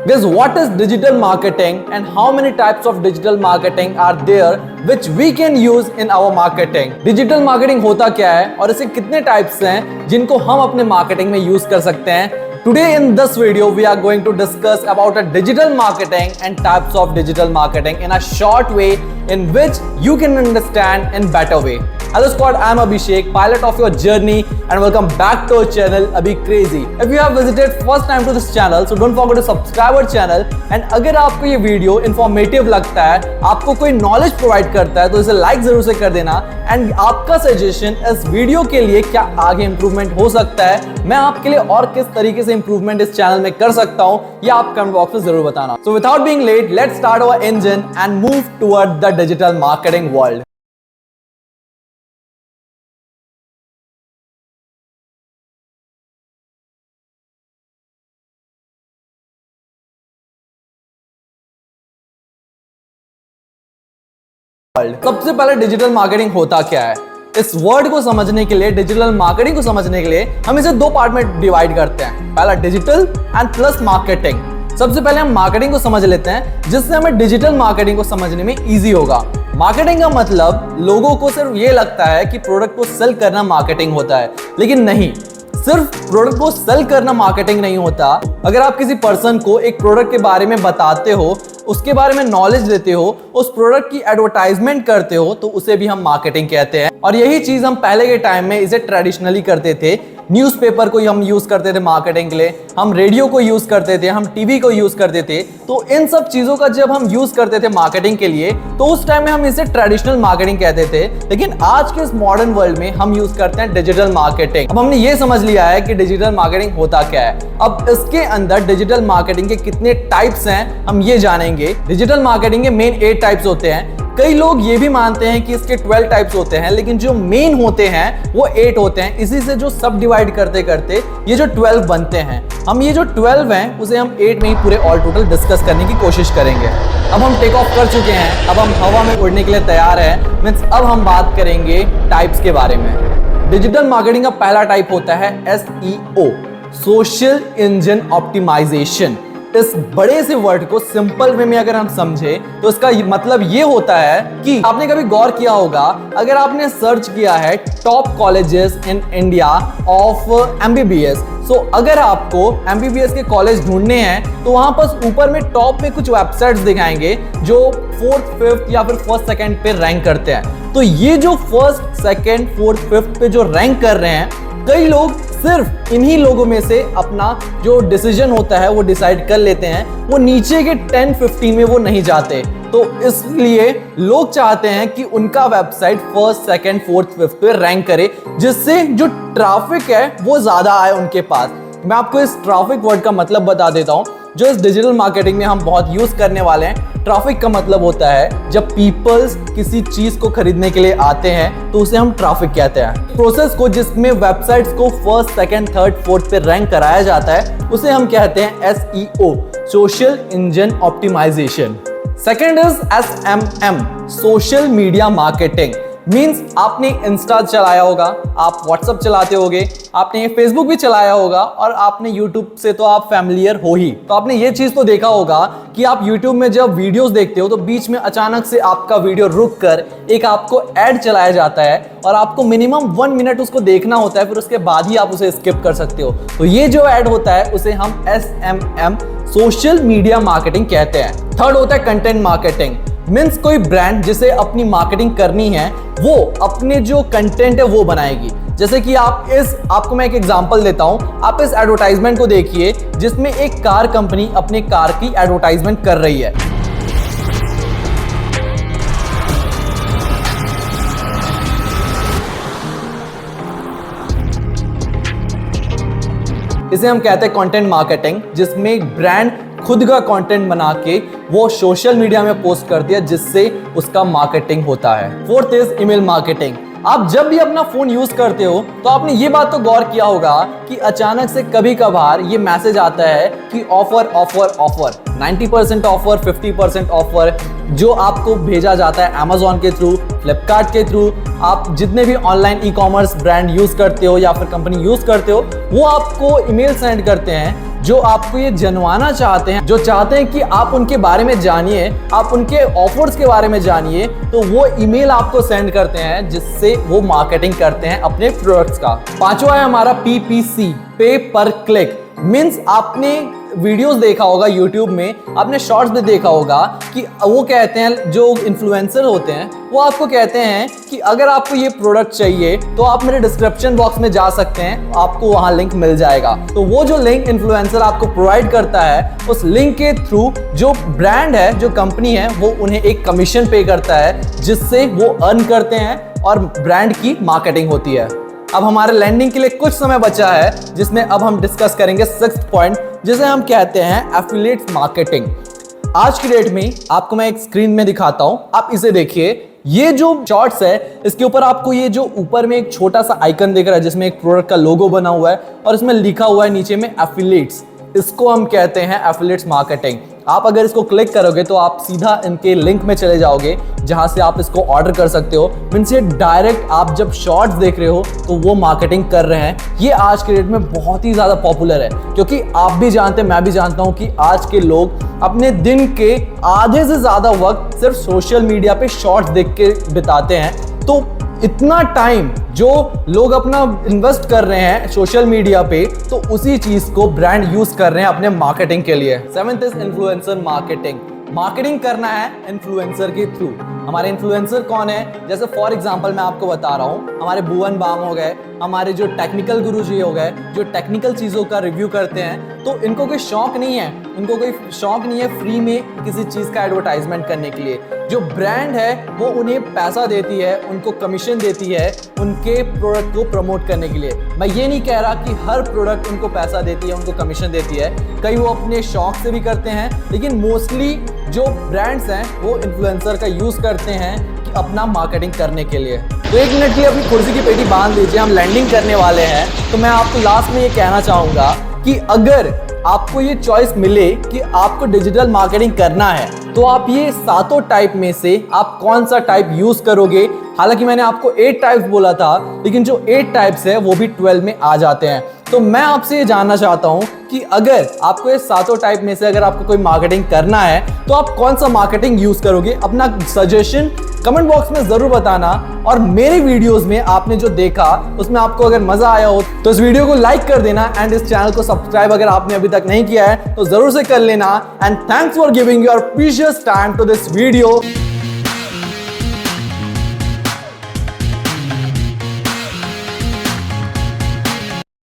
Guys, what is digital marketing and how many types of digital marketing are there which we can use in our marketing? Digital marketing होता क्या है और इसे कितने types हैं जिनको हम अपने marketing में use कर सकते हैं? Today in this video we are going to discuss about a digital marketing and types of digital marketing in a short way in which you can understand in better way. Hello squad, I am Abhishek, pilot of your journey and welcome back to our channel Abhi Crazy. If you have visited first time to this channel, so don't forget to subscribe our channel and अगर आपको ये video informative लगता है, आपको कोई knowledge provide करता है तो इसे like जरूर से कर देना and आपका suggestion इस वीडियो के लिए क्या आगे improvement हो सकता है, मैं आपके लिए और किस तरीके से improvement इस चैनल में कर सकता हूँ ये आप कमेंट बॉक्स में जरूर बताना. So without being late, let's start our engine and move toward the digital marketing world. सबसे पहले डिजिटल मार्केटिंग होता क्या है, इस वर्ड को समझने के लिए, डिजिटल मार्केटिंग को समझने के लिए हम इसे दो पार्ट में डिवाइड करते हैं. पहला डिजिटल एंड प्लस मार्केटिंग. सबसे पहले हम मार्केटिंग को समझ लेते हैं जिससे हमें डिजिटल मार्केटिंग को समझने में इजी होगा. मार्केटिंग का मतलब लोगों को सिर्फ ये लगता है कि प्रोडक्ट को सेल करना मार्केटिंग होता है, लेकिन नहीं, सिर्फ प्रोडक्ट को सेल करना मार्केटिंग नहीं होता. अगर आप किसी पर्सन को एक प्रोडक्ट के बारे में बताते हो, उसके बारे में नॉलेज देते हो, उस प्रोडक्ट की एडवर्टाइजमेंट करते हो तो उसे भी हम मार्केटिंग कहते हैं. और यही चीज हम पहले के टाइम में इसे ट्रेडिशनली करते थे. न्यूज़पेपर को हम यूज करते थे मार्केटिंग के लिए, हम रेडियो को यूज करते थे, हम टीवी को यूज करते थे. तो इन सब चीजों का जब हम यूज करते थे मार्केटिंग के लिए तो उस टाइम में हम इसे ट्रेडिशनल मार्केटिंग कहते थे. लेकिन आज के इस मॉडर्न वर्ल्ड में हम यूज करते हैं डिजिटल मार्केटिंग. अब हमने ये समझ लिया है कि डिजिटल मार्केटिंग होता क्या है. अब इसके अंदर डिजिटल मार्केटिंग के कितने टाइप्स हैं हम ये जानेंगे. डिजिटल मार्केटिंग के मेन 8 टाइप्स होते हैं. कई लोग ये भी मानते हैं कि इसके 12 टाइप्स होते हैं, लेकिन जो मेन होते हैं वो 8 होते हैं. इसी से जो सब डिवाइड करते करते ये जो 12 बनते हैं, हम ये जो 12 हैं उसे हम 8 में ही पूरे ऑल टोटल डिस्कस करने की कोशिश करेंगे. अब हम टेक ऑफ कर चुके हैं, अब हम हवा में उड़ने के लिए तैयार हैं. मींस अब हम बात करेंगे टाइप्स के बारे में. डिजिटल मार्केटिंग का पहला टाइप होता है SEO, सोशल इंजन ऑप्टिमाइजेशन. इस बड़े से वर्ड को सिंपल वे में अगर हम समझे तो इसका मतलब ये होता है कि आपने कभी गौर किया होगा, अगर आपने सर्च किया है top colleges in India of MBBS, सो अगर आपको MBBS के कॉलेज ढूंढने हैं तो वहां पर ऊपर में टॉप में कुछ वेबसाइट्स दिखाएंगे जो 4th, 5th या फिर 1st, 2nd पे रैंक करते हैं. तो ये जो 1st, 2nd, 4th, 5th पे जो रैंक कर रहे हैं, कई लोग सिर्फ इन्हीं लोगों में से अपना जो डिसीजन होता है वो डिसाइड कर लेते हैं. वो नीचे के 10, 15 में वो नहीं जाते. तो इसलिए लोग चाहते हैं कि उनका website 1st, 2nd, 4th, 5th पे रैंक करे, जिससे जो ट्रैफिक है वो ज्यादा आए उनके पास. मैं आपको इस ट्रैफिक वर्ड का मतलब बता देता हूं जो इस डिजिटल मार्केटिंग में हम बहुत यूज करने वाले हैं. ट्रैफिक का मतलब होता है जब पीपल्स किसी चीज को खरीदने के लिए आते हैं तो उसे हम ट्रैफिक कहते हैं. प्रोसेस को जिसमें वेबसाइट्स को 1st, 2nd, 3rd, 4th पे रैंक कराया जाता है उसे हम कहते हैं SEO, social engine optimisation. Second is SMM, social media marketing. Means आपने इंस्टा चलाया होगा, आप व्हाट्सएप चलाते होगे, आपने फेसबुक भी चलाया होगा और आपने यूट्यूब से तो आप फैमिलियर हो ही. तो आपने ये चीज तो देखा होगा कि आप यूट्यूब में जब वीडियोस देखते हो तो बीच में अचानक से आपका वीडियो रुक कर एक आपको ऐड चलाया जाता है और आपको मिनिमम 1 मिनट उसको देखना होता है, फिर उसके बाद ही आप उसे स्किप कर सकते हो. तो ये जो ऐड होता है उसे हम SMM, सोशल मीडिया मार्केटिंग कहते हैं. थर्ड होता है कंटेंट मार्केटिंग. मीन्स कोई ब्रांड जिसे अपनी मार्केटिंग करनी है वो अपने जो कंटेंट है वो बनाएगी. जैसे कि आपको मैं एक एग्जांपल देता हूं. आप इस एडवर्टाइजमेंट को देखिए जिसमें एक कार कंपनी अपने कार की एडवर्टाइजमेंट कर रही है. इसे हम कहते हैं कंटेंट मार्केटिंग, जिसमें ब्रांड खुद का कंटेंट बना के वो सोशल मीडिया में पोस्ट करती है जिससे उसका मार्केटिंग होता है. Fourth is email marketing. आप जब भी अपना फोन यूज करते हो तो आपने ये बात तो गौर किया होगा कि अचानक से कभी कभार ये मैसेज आता है कि offer offer offer, 90% offer, 50% offer, जो आपको भेजा जाता है Amazon के थ्रू, फ्लिपकार्ट के थ्रू. आप जितने भी online e commerce brand use करते हो या फिर कंपनी यूज करते हो वो आपको ईमेल सेंड करते हैं जो आपको ये जनवाना चाहते हैं, जो चाहते हैं कि आप उनके बारे में जानिए, आप उनके ऑफर्स के बारे में जानिए, तो वो ईमेल आपको सेंड करते हैं जिससे वो मार्केटिंग करते हैं अपने प्रोडक्ट्स का। पांचवा है हमारा PPC, पे पर क्लिक। मीन्स आपने वीडियोस देखा होगा यूट्यूब में, आपने शॉर्ट्स भी देखा होगा कि वो कहते हैं, जो इन्फ्लुएंसर होते हैं वो आपको कहते हैं कि अगर आपको ये प्रोडक्ट चाहिए तो आप मेरे डिस्क्रिप्शन बॉक्स में जा सकते हैं, आपको वहां लिंक मिल जाएगा। तो वो जो लिंक इन्फ्लुएंसर आपको प्रोवाइड करता है, उस लिंक के थ्रू जो ब्रांड है, जो कंपनी है, वो उन्हें एक कमीशन पे करता है जिससे वो अर्न करते हैं और ब्रांड की मार्केटिंग होती है। अब हमारे लैंडिंग के लिए कुछ समय बचा है जिसमें अब हम डिस्कस करेंगे 6th पॉइंट, जिसे हम कहते हैं एफिलिएट मार्केटिंग। आज की डेट में आपको मैं एक स्क्रीन में दिखाता हूं, आप इसे देखिए। ये जो शॉर्ट्स है, इसके ऊपर आपको ये जो ऊपर में एक छोटा सा आइकन दिख रहा है जिसमें एक प्रोडक्ट का लोगो बना हुआ है और इसमें लिखा हुआ है नीचे में एफिलिएट्स। इसको हम कहते हैं एफिलिएट्स मार्केटिंग। आप अगर इसको क्लिक करोगे तो आप सीधा इनके लिंक में चले जाओगे जहां से आप इसको ऑर्डर कर सकते हो। मींस ये डायरेक्ट आप जब शॉर्ट्स देख रहे हो तो वो मार्केटिंग कर रहे हैं। ये आज के डेट में बहुत ही ज़्यादा पॉपुलर है, क्योंकि आप भी जानते हैं, मैं भी जानता हूं कि आज के लोग अपने दिन के आधे से ज़्यादा वक्त सिर्फ सोशल मीडिया पे शॉर्ट्स देख के बिताते हैं। तो इतना टाइम जो लोग अपना इन्वेस्ट कर रहे हैं सोशल मीडिया पे, तो उसी चीज को ब्रांड यूज कर रहे हैं अपने मार्केटिंग के लिए। 7th is influencer marketing. Marketing करना है इन्फ्लुएंसर के थ्रू। हमारे इन्फ्लुएंसर कौन है? जैसे फॉर एग्जांपल मैं आपको बता रहा हूँ, हमारे भुवन बाम हो गए, हमारे जो टेक्निकल गुरुजी हो गए, जो टेक्निकल चीज़ों का रिव्यू करते हैं, तो इनको कोई शौक नहीं है, इनको कोई शौक नहीं है फ्री में किसी चीज़ का एडवर्टाइजमेंट करने के लिए। जो ब्रांड है वो उन्हें पैसा देती है, उनको कमीशन देती है उनके प्रोडक्ट को प्रमोट करने के लिए। मैं ये नहीं कह रहा कि हर प्रोडक्ट उनको पैसा देती है, उनको कमीशन देती है, कई वो अपने शौक से भी करते हैं, लेकिन मोस्टली जो ब्रांड्स हैं वो इन्फ्लुएंसर का यूज़ करते हैं कि अपना मार्केटिंग करने के लिए। तो 1 मिनट के लिए अपनी कुर्सी की पेटी बांध लीजिए, हम लैंडिंग करने वाले हैं। तो मैं आपको लास्ट में ये कहना चाहूँगा कि अगर आपको ये चॉइस मिले कि आपको डिजिटल मार्केटिंग करना है, तो आप ये 7 टाइप में से आप कौन सा टाइप यूज करोगे। हालांकि मैंने आपको 8 टाइप्स बोला था, लेकिन जो 8 टाइप्स है वो भी 12 में आ जाते हैं। तो मैं आपसे ये जानना चाहता हूं कि अगर आपको ये 7 टाइप में से अगर आपको कोई मार्केटिंग करना है तो आप कौन सा मार्केटिंग यूज करोगे। अपना सजेशन कमेंट बॉक्स में जरूर बताना। और मेरे वीडियोस में आपने जो देखा उसमें आपको अगर मजा आया हो तो इस वीडियो को लाइक कर देना एंड इस चैनल को सब्सक्राइब अगर आपने अभी तक नहीं किया है तो जरूर से कर लेना। And thanks for giving your precious time to this video.